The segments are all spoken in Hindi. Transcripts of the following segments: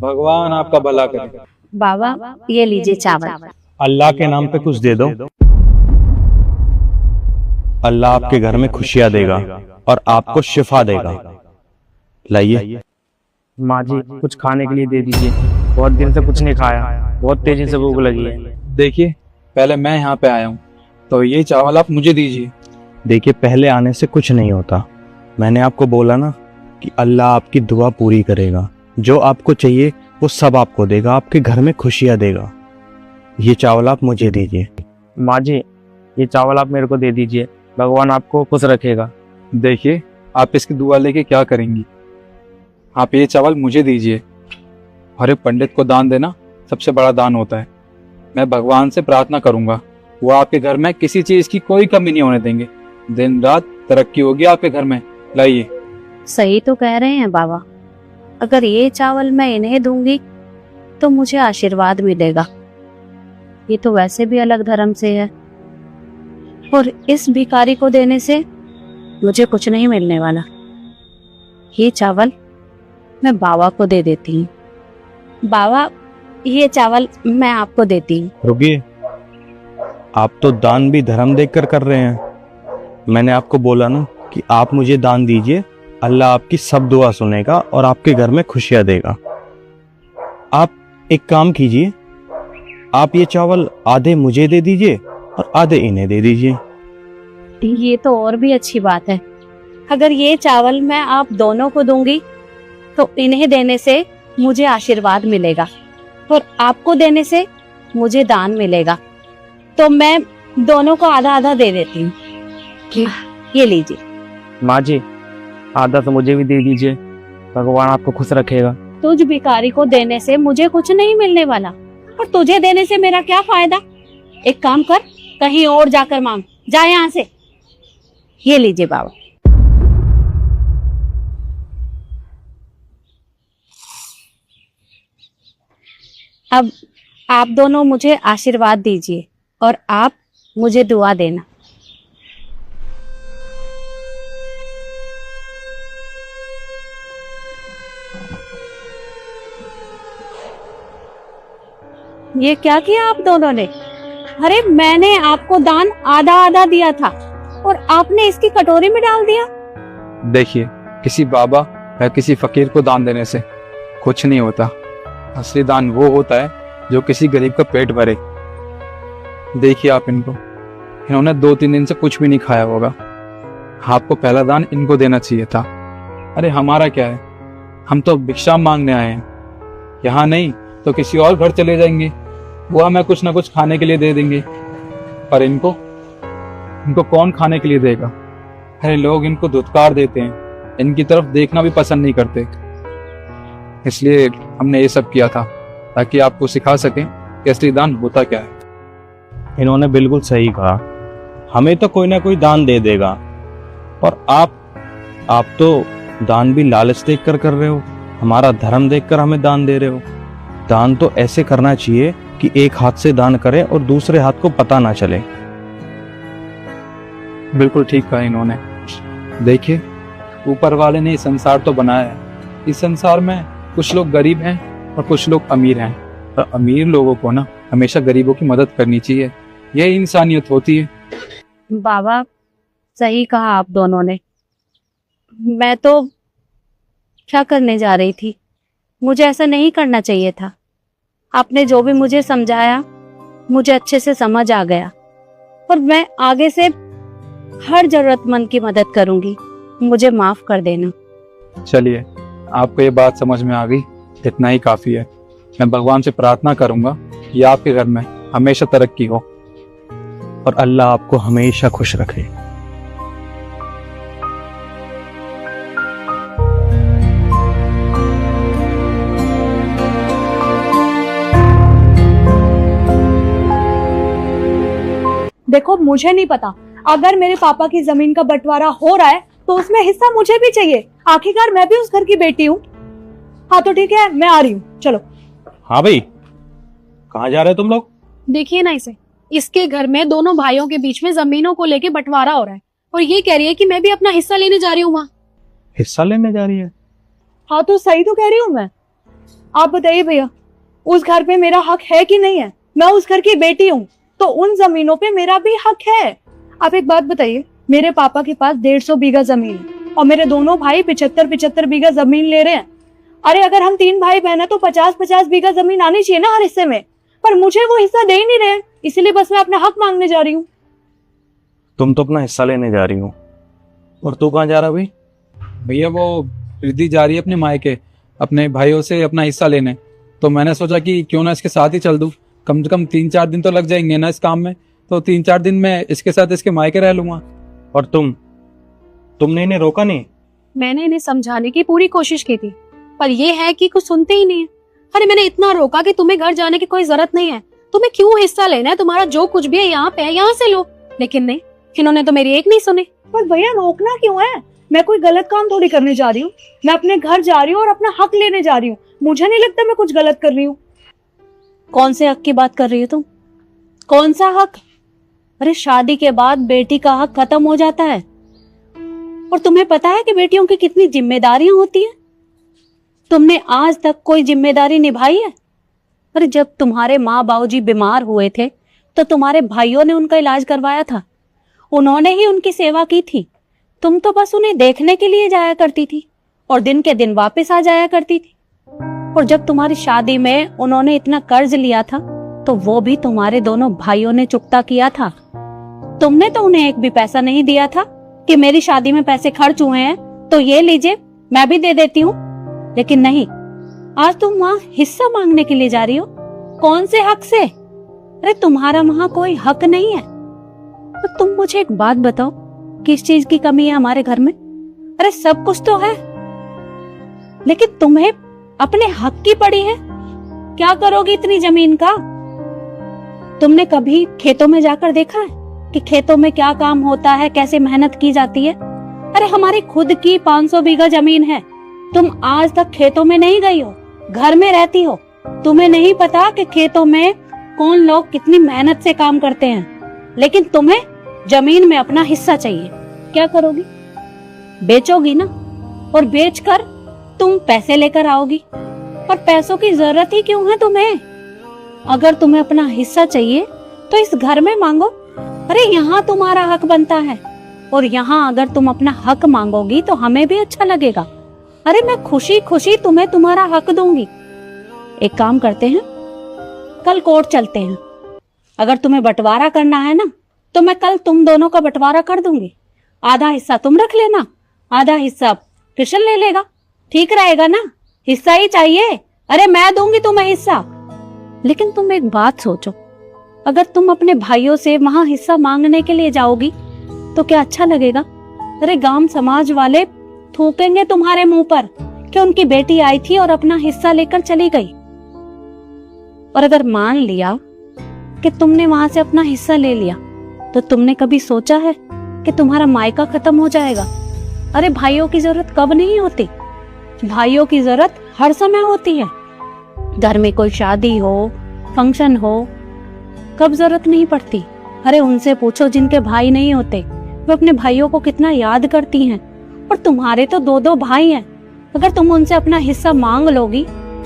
भगवान आपका भला करे। बाबा ये लीजिए चावल। अल्लाह के नाम पे कुछ दे दो। अल्लाह आपके घर में खुशियां देगा और आपको शिफा देगा। लाइए। माँ जी कुछ खाने के लिए दे दीजिए, बहुत दिन से कुछ नहीं खाया, बहुत तेजी से भूख लगी है। देखिए पहले मैं यहाँ पे आया हूँ तो ये चावल आप मुझे दीजिए। देखिए पहले आने से कुछ नहीं होता। मैंने आपको बोला ना कि अल्लाह आपकी दुआ पूरी करेगा। जो आपको चाहिए वो सब आपको देगा, आपके घर में खुशियां देगा। ये चावल आप मुझे दीजिए। माँ जी ये चावल आप मेरे को दे दीजिए, भगवान आपको खुश रखेगा। देखिए आप इसकी दुआ लेके क्या करेंगी, आप ये चावल मुझे दीजिए। हर एक पंडित को दान देना सबसे बड़ा दान होता है। मैं भगवान से प्रार्थना करूंगा वो आपके घर में किसी चीज की कोई कमी नहीं होने देंगे। दिन रात तरक्की होगी आपके घर में। लाइए। सही तो कह रहे हैं बाबा, अगर ये चावल मैं इन्हें दूंगी तो मुझे आशीर्वाद मिलेगा। ये तो वैसे भी अलग धर्म से है और इस भिखारी को देने से मुझे कुछ नहीं मिलने वाला। ये चावल मैं बाबा को दे देती हूँ। बाबा ये चावल मैं आपको देती हूँ। रुकिए, आप तो दान भी धर्म देखकर कर रहे हैं। मैंने आपको बोला ना कि आप मुझे दान दीजिए, अल्लाह आपकी सब दुआ सुनेगा और आपके घर में खुशियां देगा। आप एक काम कीजिए, आप ये चावल आधे मुझे दे दीजिए और आधे इन्हें दे दीजिए। ये तो और भी अच्छी बात है। अगर ये चावल मैं आप दोनों को दूंगी तो इन्हें देने से मुझे आशीर्वाद मिलेगा और आपको देने से मुझे दान मिलेगा। तो मैं दोनों को आधा आधा दे देती हूँ। ये लीजिए। माँ जी आधा तो मुझे भी दे दीजिए, भगवान आपको खुश रखेगा। तुझ भिखारी को देने से मुझे कुछ नहीं मिलने वाला और तुझे देने से मेरा क्या फायदा। एक काम कर, कहीं और जाकर मांग, जा यहाँ से। ये लीजिए बाबा। अब आप दोनों मुझे आशीर्वाद दीजिए और आप मुझे दुआ देना। ये क्या किया आप दोनों ने? अरे मैंने आपको दान आधा आधा दिया था और आपने इसकी कटोरी में डाल दिया। देखिए किसी बाबा या किसी फकीर को दान देने से कुछ नहीं होता। असली दान वो होता है जो किसी गरीब का पेट भरे। देखिए आप इनको, इन्होंने 2-3 दिन से कुछ भी नहीं खाया होगा। आपको पहला दान इनको देना चाहिए था। अरे हमारा क्या है, हम तो भिक्षा मांगने आए हैं। यहाँ नहीं तो किसी और घर चले जाएंगे, वो हमें कुछ ना कुछ खाने के लिए दे देंगे। पर इनको कौन खाने के लिए देगा। अरे लोग इनको धुतकार देते हैं, इनकी तरफ देखना भी पसंद नहीं करते। इसलिए हमने ये सब किया था ताकि आपको सिखा सकें कि असली दान होता क्या है। इन्होंने बिल्कुल सही कहा, हमें तो कोई ना कोई दान दे देगा और आप तो दान भी लालच देखकर कर रहे हो, हमारा धर्म देखकर हमें दान दे रहे हो। दान तो ऐसे करना चाहिए कि एक हाथ से दान करें और दूसरे हाथ को पता ना चले। बिल्कुल ठीक कहा इन्होंने। देखिए ऊपर वाले ने संसार तो बनाया है, इस संसार में कुछ लोग गरीब हैं और कुछ लोग अमीर हैं। और अमीर लोगों को ना हमेशा गरीबों की मदद करनी चाहिए, यह इंसानियत होती है। बाबा सही कहा आप दोनों ने। मैं तो क्या करने जा रही थी, मुझे ऐसा नहीं करना चाहिए था। आपने जो भी मुझे समझाया मुझे अच्छे से समझ आ गया और मैं आगे से हर जरूरतमंद की मदद करूंगी। मुझे माफ कर देना। चलिए आपको ये बात समझ में आ गई, इतना ही काफी है। मैं भगवान से प्रार्थना करूंगा कि आपके घर में हमेशा तरक्की हो और अल्लाह आपको हमेशा खुश रखे। देखो मुझे नहीं पता, अगर मेरे पापा की जमीन का बंटवारा हो रहा है तो उसमें हिस्सा मुझे भी चाहिए। आखिरकार मैं भी उस घर की बेटी हूँ। हाँ तो ठीक है, मैं आ रही हूँ, चलो। हाँ भाई, कहाँ जा रहे हो तुम लोग? देखिए ना इसे, इसके घर में दोनों भाइयों के बीच में जमीनों को लेके बंटवारा हो रहा है और ये कह रही है कि मैं भी अपना हिस्सा लेने जा रही हूँ वहाँ। हिस्सा लेने जा रही है? हाँ तो सही तो कह रही हूँ मैं। आप बताइए भैया, उस घर पे मेरा हक है कि नहीं है? मैं उस घर की बेटी हूँ, तो उन जमीनों पे मेरा भी हक है। आप एक बात बताइए, मेरे पापा के पास 150 बीघा जमीन है और मेरे दोनों भाई 75-75 बीघा जमीन ले रहे हैं। अरे अगर हम 3 भाई बहन है तो 50-50 बीघा जमीन आनी चाहिए ना हर हिस्से में, पर मुझे वो हिस्सा दे ही नहीं रहे, इसीलिए बस मैं अपना हक मांगने जा रही हूँ। तुम तो अपना हिस्सा लेने जा रही हो, और तू कहाँ जा रहा भाई? भैया वो रिद्धि जा रही है अपने मायके अपने भाइयों से अपना हिस्सा लेने, तो मैंने सोचा कि क्यों ना इसके साथ ही चल दूं। कम से कम 3-4 दिन तो लग जाएंगे ना इस काम में, तो 3-4 दिन में इसके साथ इसके मायके रह लूंगा। और तुमने इन्हें रोका नहीं? मैंने इन्हें समझाने की पूरी कोशिश की थी, पर ये है कि कुछ सुनते ही नहीं है। अरे मैंने इतना रोका कि तुम्हें घर जाने की कोई जरूरत नहीं है, तुम्हें क्यों हिस्सा लेना है, तुम्हारा जो कुछ भी है यहाँ पे है, यहाँ से लो। लेकिन नहीं, इन्होंने तो मेरी एक नहीं सुनी। पर भैया रोकना क्यों है? मैं कोई गलत काम थोड़ी करने जा रही हूँ, मैं अपने घर जा रही हूँ और अपना हक लेने जा रही हूँ। मुझे नहीं लगता मैं कुछ गलत कर रही हूँ। कौन से हक की बात कर रही हो तुम? कौन सा हक? अरे शादी के बाद बेटी का हक खत्म हो जाता है, और तुम्हें पता है कि बेटियों की कितनी जिम्मेदारियां होती हैं? तुमने आज तक कोई जिम्मेदारी निभाई है? अरे जब तुम्हारे माँ बाबूजी बीमार हुए थे तो तुम्हारे भाइयों ने उनका इलाज करवाया था, उन्होंने ही उनकी सेवा की थी। तुम तो बस उन्हें देखने के लिए जाया करती थी और दिन के दिन वापस आ जाया करती थी। और जब तुम्हारी शादी में उन्होंने इतना कर्ज लिया था तो वो भी तुम्हारे दोनों भाइयों ने चुकता किया था। तुमने तो उन्हें एक भी पैसा नहीं दिया था कि मेरी शादी में पैसे खर्च हुए हैं तो ये लीजिए मैं भी दे देती हूँ। लेकिन नहीं, आज तुम वहाँ हिस्सा मांगने के लिए जा रही हो। कौन से हक से? अरे तुम्हारा वहाँ कोई हक नहीं है। तो तुम मुझे एक बात बताओ, किस चीज की कमी है हमारे घर में? अरे सब कुछ तो है, लेकिन तुम्हें अपने हक की पड़ी है। क्या करोगी इतनी जमीन का? तुमने कभी खेतों में जाकर देखा है कि खेतों में क्या काम होता है, कैसे मेहनत की जाती है? अरे हमारी खुद की 500 बीघा जमीन है, तुम आज तक खेतों में नहीं गई हो, घर में रहती हो। तुम्हें नहीं पता कि खेतों में कौन लोग कितनी मेहनत से काम करते हैं, लेकिन तुम्हें जमीन में अपना हिस्सा चाहिए। क्या करोगी? बेचोगी ना, और बेचकर तुम पैसे लेकर आओगी। पर पैसों की जरूरत ही क्यों है तुम्हें? अगर तुम्हें अपना हिस्सा चाहिए तो इस घर में मांगो। अरे यहाँ तुम्हारा हक बनता है, और यहाँ अगर तुम अपना हक मांगोगी तो हमें भी अच्छा लगेगा। अरे मैं खुशी खुशी तुम्हें तुम्हारा हक दूंगी। एक काम करते हैं, कल कोर्ट चलते हैं। अगर तुम्हें बंटवारा करना है ना तो मैं कल तुम दोनों का बंटवारा कर दूंगी। आधा हिस्सा तुम रख लेना, आधा हिस्सा कृष्ण ले लेगा। ठीक रहेगा ना? हिस्सा ही चाहिए। अरे मैं दूंगी तुम्हें हिस्सा। लेकिन तुम एक बात सोचो, अगर तुम अपने भाइयों से वहां हिस्सा मांगने के लिए जाओगी तो क्या अच्छा लगेगा? अरे गांव समाज वाले थूकेंगे तुम्हारे मुंह पर कि उनकी बेटी आई थी और अपना हिस्सा लेकर चली गई। और अगर मान लिया कि तुमने वहां से अपना हिस्सा ले लिया तो तुमने कभी सोचा है कि तुम्हारा मायका खत्म हो जाएगा? अरे भाइयों की जरूरत कब नहीं होती? भाइयों की जरूरत हर समय होती है। घर में कोई शादी हो, फंक्शन हो, कब जरूरत नहीं पड़ती? अरे उनसे पूछो जिनके भाई नहीं होते, वे अपने भाइयों को कितना याद करती हैं। और तुम्हारे तो 2-2 भाई हैं। अगर तुम उनसे अपना हिस्सा मांग लोगी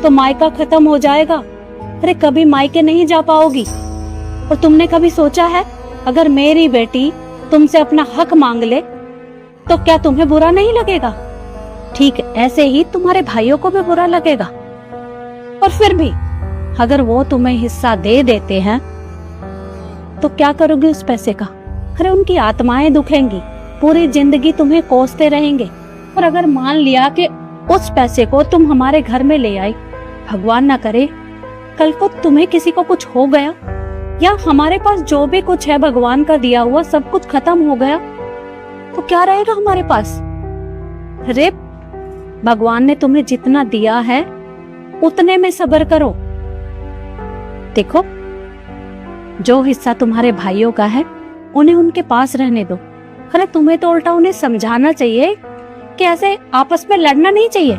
तो मायका खत्म हो जाएगा। अरे कभी मायके नहीं जा पाओगी। और तुमने कभी सोचा है, अगर मेरी बेटी तुमसे अपना हक मांग ले तो क्या तुम्हें बुरा नहीं लगेगा? ठीक ऐसे ही तुम्हारे भाइयों को भी बुरा लगेगा। और फिर भी अगर वो तुम्हें हिस्सा दे देते हैं तो क्या करोगे उस पैसे का? अरे उनकी आत्माएं दुखेंगी, पूरी जिंदगी तुम्हें कोसते रहेंगे। और अगर मान लिया कि उस पैसे को तुम हमारे घर में ले आई, भगवान ना करे कल को तुम्हें किसी को कुछ हो गया, या हमारे पास जो भी कुछ है भगवान का दिया हुआ सब कुछ खत्म हो गया, तो क्या रहेगा हमारे पास? अरे भगवान ने तुम्हें जितना दिया है उतने में सब्र करो। देखो, जो हिस्सा तुम्हारे भाइयों का है उन्हें उनके पास रहने दो। अरे तुम्हें तो उल्टा उन्हें समझाना चाहिए कि ऐसे आपस में लड़ना नहीं चाहिए।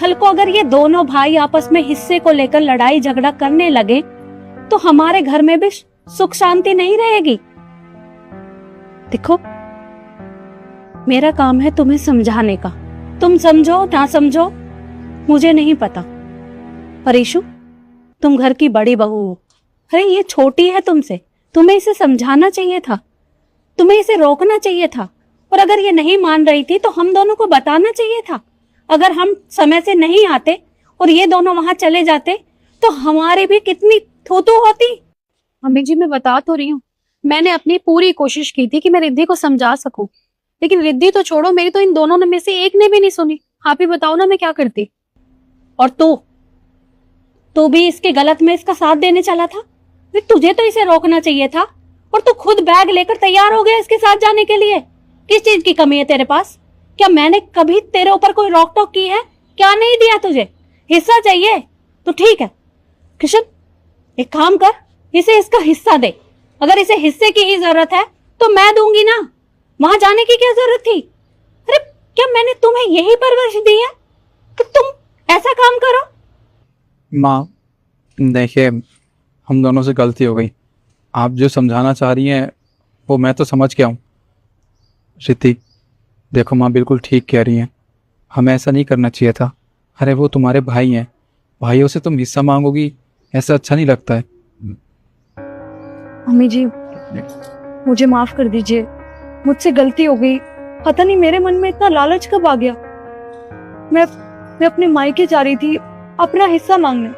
कल को अगर ये दोनों भाई आपस में हिस्से को लेकर लड़ाई झगड़ा करने लगे तो हमारे घर में भी सुख शांति नहीं रहेगी। देखो, मेरा काम है तुम्हें समझाने का। तुम समझो ना समझो मुझे नहीं पता, और ईशु, तुम घर की बड़ी बहू हो। अरे ये छोटी है तुमसे, तुम्हें इसे समझाना चाहिए था, तुम्हें इसे रोकना चाहिए था। और अगर ये नहीं मान रही थी तो हम दोनों को बताना चाहिए था। अगर हम समय से नहीं आते और ये दोनों वहां चले जाते तो हमारी भी कितनी थू-थू होती। मम्मी जी, मैं बता तो रही हूँ, मैंने अपनी पूरी कोशिश की थी कि मैं रिद्धि को समझा सकूं, लेकिन रिद्धि तो छोड़ो, मेरी तो इन दोनों में से एक ने भी नहीं सुनी। आप ही बताओ ना मैं क्या करती। और तू भी इसके गलत में इसका साथ देने चला था। तुझे तो इसे रोकना चाहिए था, और तू खुद बैग लेकर तैयार हो गया इसके साथ जाने के लिए। किस चीज की कमी है तेरे पास? क्या मैंने कभी तेरे ऊपर कोई रोक टोक की है? क्या नहीं दिया तुझे? हिस्सा चाहिए तो ठीक है किशन, एक काम कर, इसे इसका हिस्सा दे। अगर इसे हिस्से की ही जरूरत है तो मैं दूंगी ना, वहां जाने की क्या जरूरत थी? अरे क्या मैंने तुम्हें यही परवरिश दी है कि तुम ऐसा काम करो? माँ देखिए, हम दोनों से गलती हो गई। आप जो समझाना चाह रही हैं वो मैं तो समझ गया हूँ। रिद्धि देखो, माँ बिल्कुल ठीक कह रही हैं, हमें ऐसा नहीं करना चाहिए था। अरे वो तुम्हारे भाई हैं, भाइयों से तुम हिस्सा मांगोगी, ऐसा अच्छा नहीं लगता है। मम्मी जी, मुझे माफ कर दीजिए, मुझसे गलती हो गई। पता नहीं मेरे मन में इतना लालच कब आ गया। मैं अपने मायके जा रही थी अपना हिस्सा मांगने,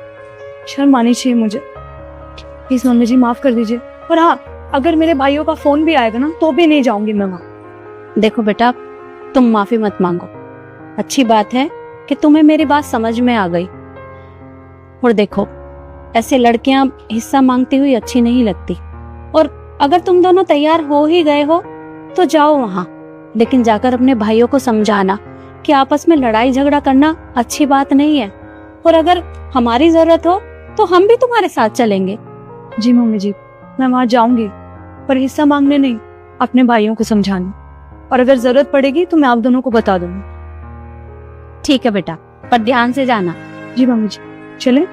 शर्म आनी चाहिए मुझे। प्लीज मम्मी जी माफ कर दीजिए। और हाँ, अगर मेरे भाइयों का फोन भी आएगा ना तो भी नहीं जाऊंगी मैं वहां। देखो बेटा, तुम माफी मत मांगो। अच्छी बात है कि तुम्हें मेरी बात समझ में आ गई। और देखो, ऐसे लड़कियां हिस्सा मांगती हुई अच्छी नहीं लगती। और अगर तुम दोनों तैयार हो ही गए हो तो जाओ वहां, लेकिन जाकर अपने भाइयों को समझाना कि आपस में लड़ाई झगड़ा करना अच्छी बात नहीं है। और अगर हमारी जरूरत हो तो हम भी तुम्हारे साथ चलेंगे। जी मम्मी जी, मैं वहां जाऊंगी, पर हिस्सा मांगने नहीं, अपने भाइयों को समझाने। और अगर जरूरत पड़ेगी तो मैं आप दोनों को बता दूंगी। ठीक है बेटा, पर ध्यान से जाना। जी मम्मी जी, चले।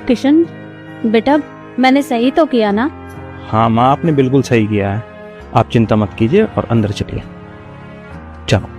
किशन बेटा, मैंने सही तो किया ना? हाँ माँ, आपने बिल्कुल सही किया है। आप चिंता मत कीजिए और अंदर चलिए। चलो।